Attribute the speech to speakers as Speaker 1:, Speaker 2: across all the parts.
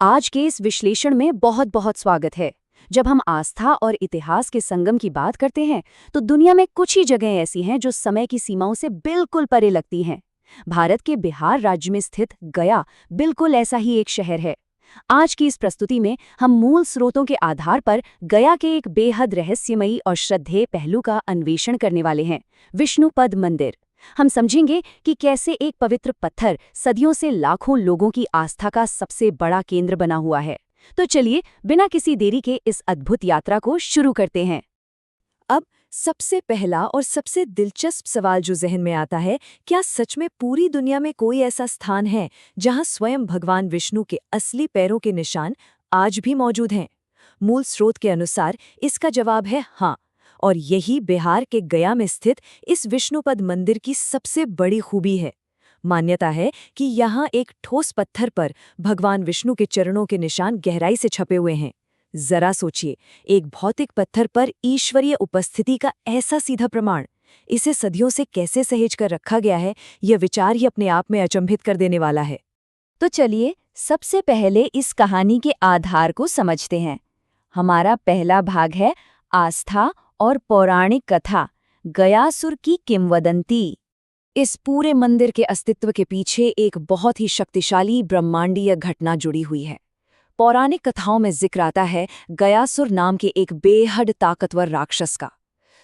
Speaker 1: आज के इस विश्लेषण में बहुत बहुत स्वागत है। जब हम आस्था और इतिहास के संगम की बात करते हैं तो दुनिया में कुछ ही जगहें ऐसी हैं जो समय की सीमाओं से बिल्कुल परे लगती हैं। भारत के बिहार राज्य में स्थित गया बिल्कुल ऐसा ही एक शहर है। आज की इस प्रस्तुति में हम मूल स्रोतों के आधार पर गया के एक बेहद रहस्यमयी और श्रद्धेय पहलू का अन्वेषण करने वाले हैं, विष्णुपद मंदिर। हम समझेंगे कि कैसे एक पवित्र पत्थर सदियों से लाखों लोगों की आस्था का सबसे बड़ा केंद्र बना हुआ है। तो चलिए बिना किसी देरी के इस अद्भुत यात्रा को शुरू करते हैं।
Speaker 2: अब सबसे पहला और सबसे दिलचस्प सवाल जो जहन में आता है, क्या सच में पूरी दुनिया में कोई ऐसा स्थान है जहां स्वयं भगवान विष्णु के असली पैरों के निशान आज भी मौजूद हैं? मूल स्रोत के अनुसार इसका जवाब है हाँ, और यही बिहार के गया में स्थित इस विष्णुपद मंदिर की सबसे बड़ी खूबी है। मान्यता है कि यहाँ एक ठोस पत्थर पर भगवान विष्णु के चरणों के निशान गहराई से छपे हुए हैं। जरा सोचिए, एक भौतिक पत्थर पर ईश्वरीय उपस्थिति का ऐसा सीधा प्रमाण, इसे सदियों से कैसे सहेज कर रखा गया है, यह विचार ही अपने आप में अचंभित कर देने वाला है।
Speaker 1: तो चलिए सबसे पहले इस कहानी के आधार को समझते हैं। हमारा पहला भाग है आस्था और पौराणिक कथा, गयासुर की किंवदंती। इस पूरे मंदिर के अस्तित्व के पीछे एक बहुत ही शक्तिशाली ब्रह्मांडीय घटना जुड़ी हुई है। पौराणिक कथाओं में जिक्र आता है गयासुर नाम के एक बेहद ताकतवर राक्षस का।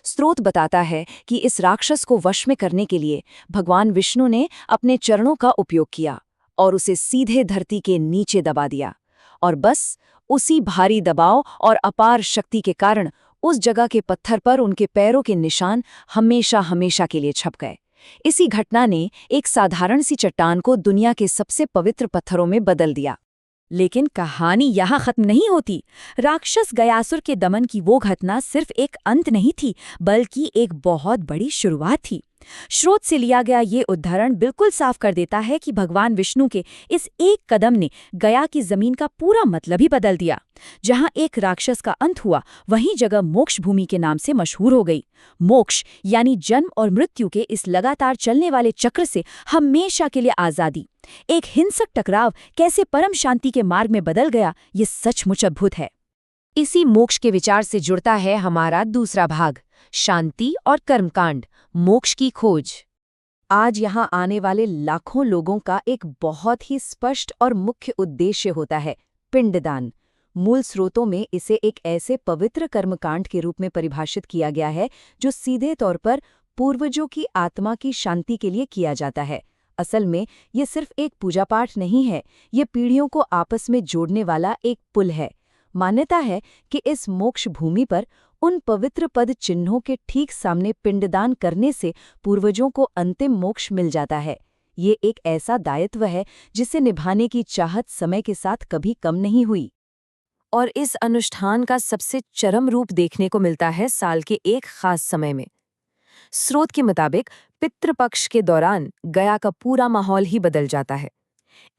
Speaker 1: स्रोत बताता है कि इस राक्षस को वश में करने के लिए भगवान विष्णु ने अपने चरणों का उपयोग किया और उसे सीधे धरती के नीचे दबा दिया। और बस उसी भारी दबाव और अपार शक्ति के कारण उस जगह के पत्थर पर उनके पैरों के निशान हमेशा हमेशा के लिए छप गए। इसी घटना ने एक साधारण सी चट्टान को दुनिया के सबसे पवित्र पत्थरों में बदल दिया।
Speaker 2: लेकिन कहानी यहाँ खत्म नहीं होती। राक्षस गयासुर के दमन की वो घटना सिर्फ एक अंत नहीं थी, बल्कि एक बहुत बड़ी शुरुआत थी। स्रोत से लिया गया ये उदाहरण बिल्कुल साफ कर देता है कि भगवान विष्णु के इस एक कदम ने गया की जमीन का पूरा मतलब ही बदल दिया। जहाँ एक राक्षस का अंत हुआ, वहीं जगह मोक्ष भूमि के नाम से मशहूर हो गई। मोक्ष यानी जन्म और मृत्यु के इस लगातार चलने वाले चक्र से हमेशा के लिए आजादी। एक हिंसक टकराव कैसे परम शांति के मार्ग में बदल गया, ये सचमुच अद्भुत है।
Speaker 1: इसी मोक्ष के विचार से जुड़ता है हमारा दूसरा भाग, शांति और कर्मकांड, मोक्ष की खोज। आज यहाँ आने वाले लाखों लोगों का एक बहुत ही स्पष्ट और मुख्य उद्देश्य होता है पिंडदान। मूल स्रोतों में इसे एक ऐसे पवित्र कर्मकांड के रूप में परिभाषित किया गया है जो सीधे तौर पर पूर्वजों की आत्मा की शांति के लिए किया जाता है। असल में ये सिर्फ एक पूजा पाठ नहीं है, ये पीढ़ियों को आपस में जोड़ने वाला एक पुल है। मान्यता है कि इस मोक्ष भूमि पर उन पवित्र पद चिन्हों के ठीक सामने पिंडदान करने से पूर्वजों को अंतिम मोक्ष मिल जाता है। ये एक ऐसा दायित्व है जिसे निभाने की चाहत समय के साथ कभी कम नहीं हुई।
Speaker 2: और इस अनुष्ठान का सबसे चरम रूप देखने को मिलता है साल के एक खास समय में। स्रोत के मुताबिक पितृपक्ष के दौरान गया का पूरा माहौल ही बदल जाता है।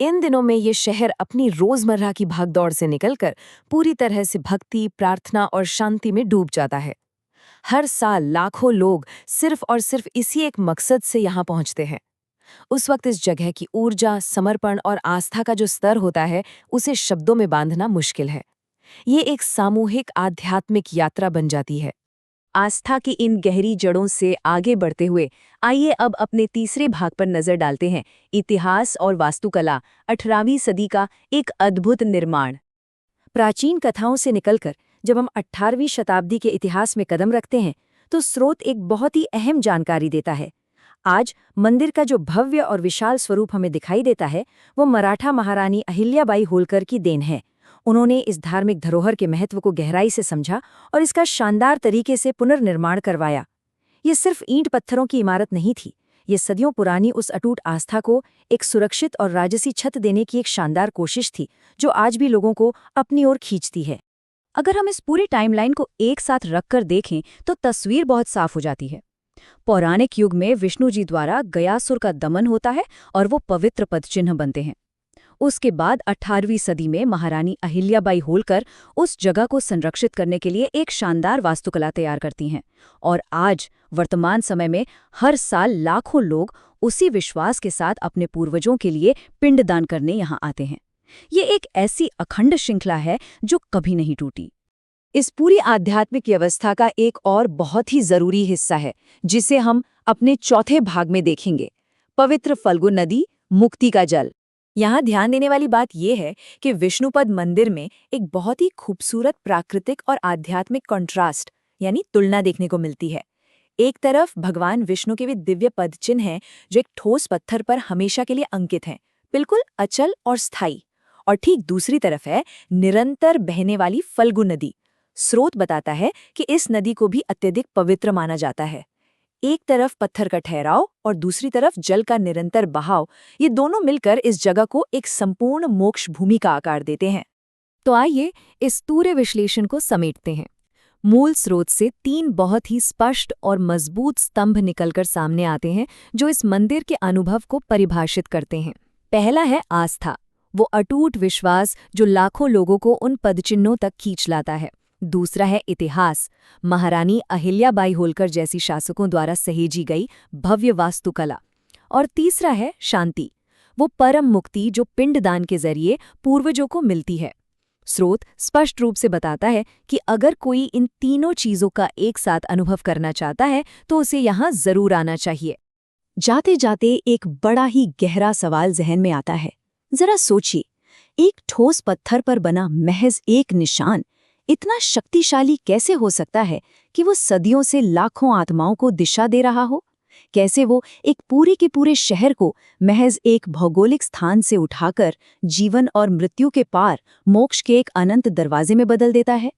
Speaker 2: इन दिनों में ये शहर अपनी रोजमर्रा की भागदौड़ से निकलकर पूरी तरह से भक्ति, प्रार्थना और शांति में डूब जाता है। हर साल लाखों लोग सिर्फ और सिर्फ इसी एक मकसद से यहाँ पहुँचते हैं। उस वक्त इस जगह की ऊर्जा, समर्पण और आस्था का जो स्तर होता है, उसे शब्दों में बांधना मुश्किल है। ये एक सामूहिक आध्यात्मिक यात्रा बन जाती है।
Speaker 1: आस्था की इन गहरी जड़ों से आगे बढ़ते हुए आइए अब अपने तीसरे भाग पर नजर डालते हैं, इतिहास और वास्तुकला, 18वीं सदी का एक अद्भुत निर्माण।
Speaker 2: प्राचीन कथाओं से निकलकर जब हम 18वीं शताब्दी के इतिहास में कदम रखते हैं तो स्रोत एक बहुत ही अहम जानकारी देता है। आज मंदिर का जो भव्य और विशाल स्वरूप हमें दिखाई देता है, वो मराठा महारानी अहिल्याबाई होलकर की देन है। उन्होंने इस धार्मिक धरोहर के महत्व को गहराई से समझा और इसका शानदार तरीके से पुनर्निर्माण करवाया। ये सिर्फ ईंट पत्थरों की इमारत नहीं थी, ये सदियों पुरानी उस अटूट आस्था को एक सुरक्षित और राजसी छत देने की एक शानदार कोशिश थी, जो आज भी लोगों को अपनी ओर खींचती है। अगर हम इस पूरी टाइमलाइन को एक साथ रखकर देखें तो तस्वीर बहुत साफ हो जाती है। पौराणिक युग में विष्णु जी द्वारा गयासुर का दमन होता है और वो पवित्र पद चिन्ह बनते हैं। उसके बाद 18वीं सदी में महारानी अहिल्याबाई होलकर उस जगह को संरक्षित करने के लिए एक शानदार वास्तुकला तैयार करती हैं, और आज वर्तमान समय में हर साल लाखों लोग उसी विश्वास के साथ अपने पूर्वजों के लिए पिंडदान करने यहाँ आते हैं।
Speaker 1: ये एक ऐसी अखंड श्रृंखला है जो कभी नहीं टूटी। इस पूरी आध्यात्मिक व्यवस्था का एक और बहुत ही जरूरी हिस्सा है जिसे हम अपने चौथे भाग में देखेंगे, पवित्र फल्गु नदी, मुक्ति का जल।
Speaker 2: यहाँ ध्यान देने वाली बात यह है कि विष्णुपद मंदिर में एक बहुत ही खूबसूरत प्राकृतिक और आध्यात्मिक कॉन्ट्रास्ट यानी तुलना देखने को मिलती है। एक तरफ भगवान विष्णु के वे दिव्य पद चिन्ह हैं जो एक ठोस पत्थर पर हमेशा के लिए अंकित हैं, बिल्कुल अचल और स्थायी। और ठीक दूसरी तरफ है निरंतर बहने वाली फल्गु नदी। स्रोत बताता है कि इस नदी को भी अत्यधिक पवित्र माना जाता है। एक तरफ पत्थर का ठहराव और दूसरी तरफ जल का निरंतर बहाव, ये दोनों मिलकर इस जगह को एक संपूर्ण मोक्ष भूमि का आकार देते हैं। तो आइए इस पूरे विश्लेषण को समेटते हैं। मूल स्रोत से 3 बहुत ही स्पष्ट और मजबूत स्तंभ निकलकर सामने आते हैं जो इस मंदिर के अनुभव को परिभाषित करते हैं। पहला है आस्था, वो अटूट विश्वास जो लाखों लोगों को उन पदचिन्हों तक खींच लाता है। दूसरा है इतिहास, महारानी अहिल्याबाई होलकर जैसी शासकों द्वारा सहेजी गई भव्य वास्तुकला। और तीसरा है शांति, वो परम मुक्ति जो पिंडदान के जरिए पूर्वजों को मिलती है। स्रोत स्पष्ट रूप से बताता है कि अगर कोई इन तीनों चीजों का एक साथ अनुभव करना चाहता है तो उसे यहाँ जरूर आना चाहिए।
Speaker 1: जाते जाते एक बड़ा ही गहरा सवाल जहन में आता है। जरा सोचिए, एक ठोस पत्थर पर बना महज एक निशान इतना शक्तिशाली कैसे हो सकता है कि वो सदियों से लाखों आत्माओं को दिशा दे रहा हो? कैसे वो एक पूरे के पूरे शहर को महज एक भौगोलिक स्थान से उठाकर जीवन और मृत्यु के पार मोक्ष के एक अनंत दरवाजे में बदल देता है?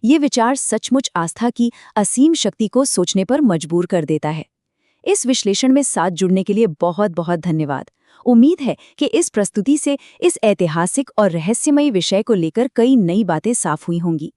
Speaker 1: ये विचार सचमुच आस्था की असीम शक्ति को सोचने पर मजबूर कर देता है। इस विश्लेषण में साथ जुड़ने के लिए बहुत बहुत धन्यवाद। उम्मीद है कि इस प्रस्तुति से इस ऐतिहासिक और रहस्यमयी विषय को लेकर कई नई बातें साफ हुई होंगी।